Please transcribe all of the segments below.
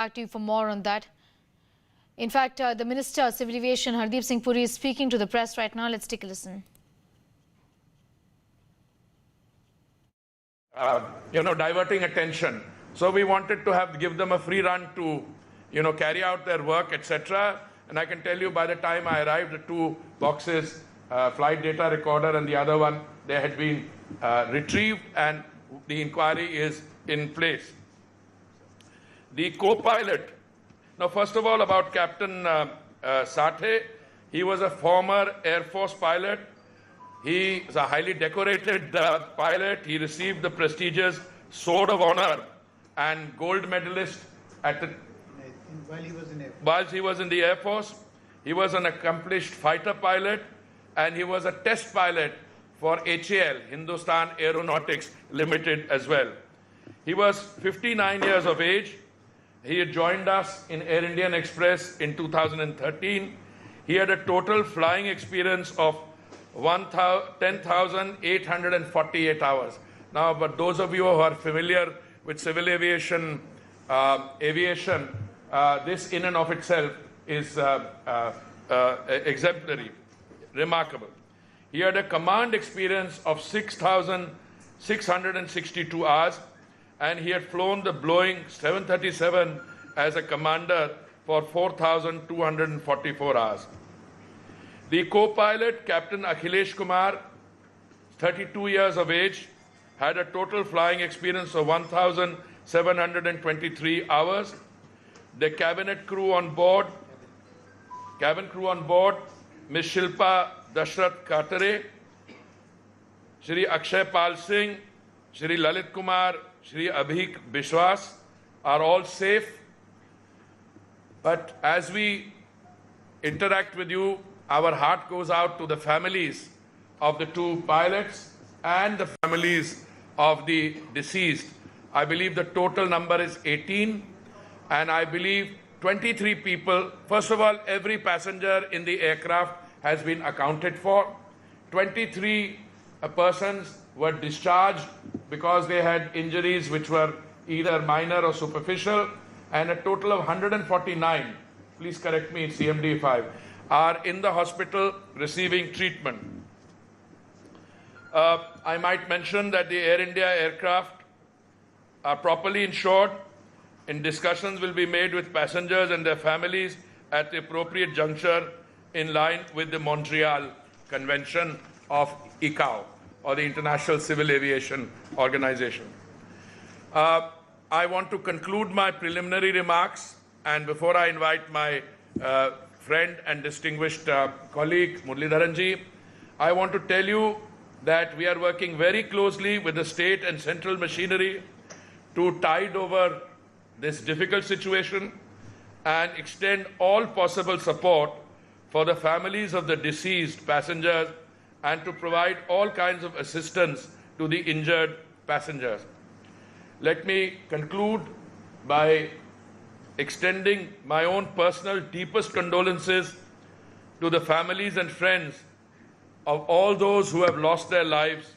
Back to you for more on that. In fact, the Minister of Civil Aviation, Hardeep Singh Puri, is speaking to the press right now. Let's take a listen. Diverting attention. So we wanted to give them a free run to, carry out their work, etc. And I can tell you, by the time I arrived, the two boxes, flight data recorder and the other one, they had been retrieved, and the inquiry is in place. The co-pilot. Now, first of all, about Captain Sathe, he was a former Air Force pilot. He is a highly decorated pilot. He received the prestigious Sword of Honor and gold medalist while he was in Air Force. While he was in the Air Force. He was an accomplished fighter pilot, and he was a test pilot for HAL, Hindustan Aeronautics Limited, as well. He was 59 years of age. He had joined us in Air Indian Express in 2013. He had a total flying experience of 10,848 hours. Now, but those of you who are familiar with civil aviation, this in and of itself is exemplary, remarkable. He had a command experience of 6,662 hours, and he had flown the Boeing 737 as a commander for 4,244 hours. The co-pilot, Captain Akhilesh Kumar, 32 years of age, had a total flying experience of 1,723 hours. The cabin crew on board, Ms. Shilpa Dashrath Katare, Shri Akshay Pal Singh, Shri Lalit Kumar, Shri Abhik Bishwas are all safe. But as we interact with you, our heart goes out to the families of the two pilots and the families of the deceased. I believe the total number is 18, and I believe 23 people. First of all, every passenger in the aircraft has been accounted for. 23 persons were discharged because they had injuries which were either minor or superficial, and a total of 149, please correct me, CMD5, are in the hospital receiving treatment. I might mention that the Air India aircraft are properly insured, and discussions will be made with passengers and their families at the appropriate juncture in line with the Montreal Convention of ICAO, or the International Civil Aviation Organization. I want to conclude my preliminary remarks, and before I invite my friend and distinguished colleague Muralidharan ji, I want to tell you that we are working very closely with the state and central machinery to tide over this difficult situation and extend all possible support for the families of the deceased passengers and to provide all kinds of assistance to the injured passengers. Let me conclude by extending my own personal deepest condolences to the families and friends of all those who have lost their lives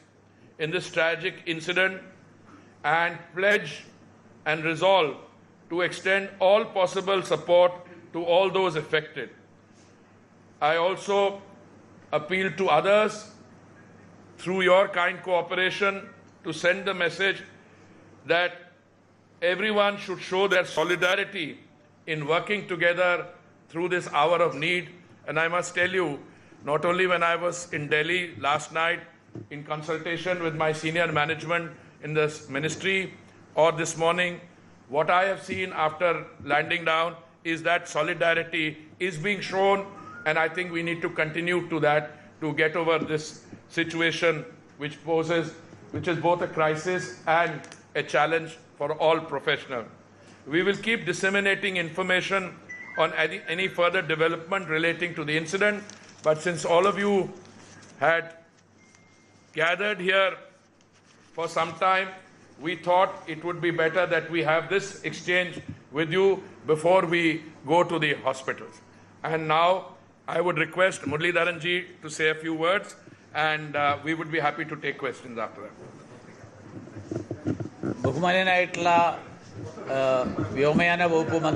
in this tragic incident, and pledge and resolve to extend all possible support to all those affected. I also appeal to others through your kind cooperation to send the message that everyone should show their solidarity in working together through this hour of need. And I must tell you, not only when I was in Delhi last night in consultation with my senior management in this ministry, or this morning, what I have seen after landing down is that solidarity is being shown, and I think we need to continue to that to get over this situation which is both a crisis and a challenge for all professionals. We will keep disseminating information on any further development relating to the incident, but since all of you had gathered here for some time, we thought it would be better that we have this exchange with you before we go to the hospitals. And now I would request Muralidharan ji to say a few words, and we would be happy to take questions after that. ബഹുമാന്യനായിട്ടുള്ള വ്യോമയാന വകുപ്പ് മന്ത്രി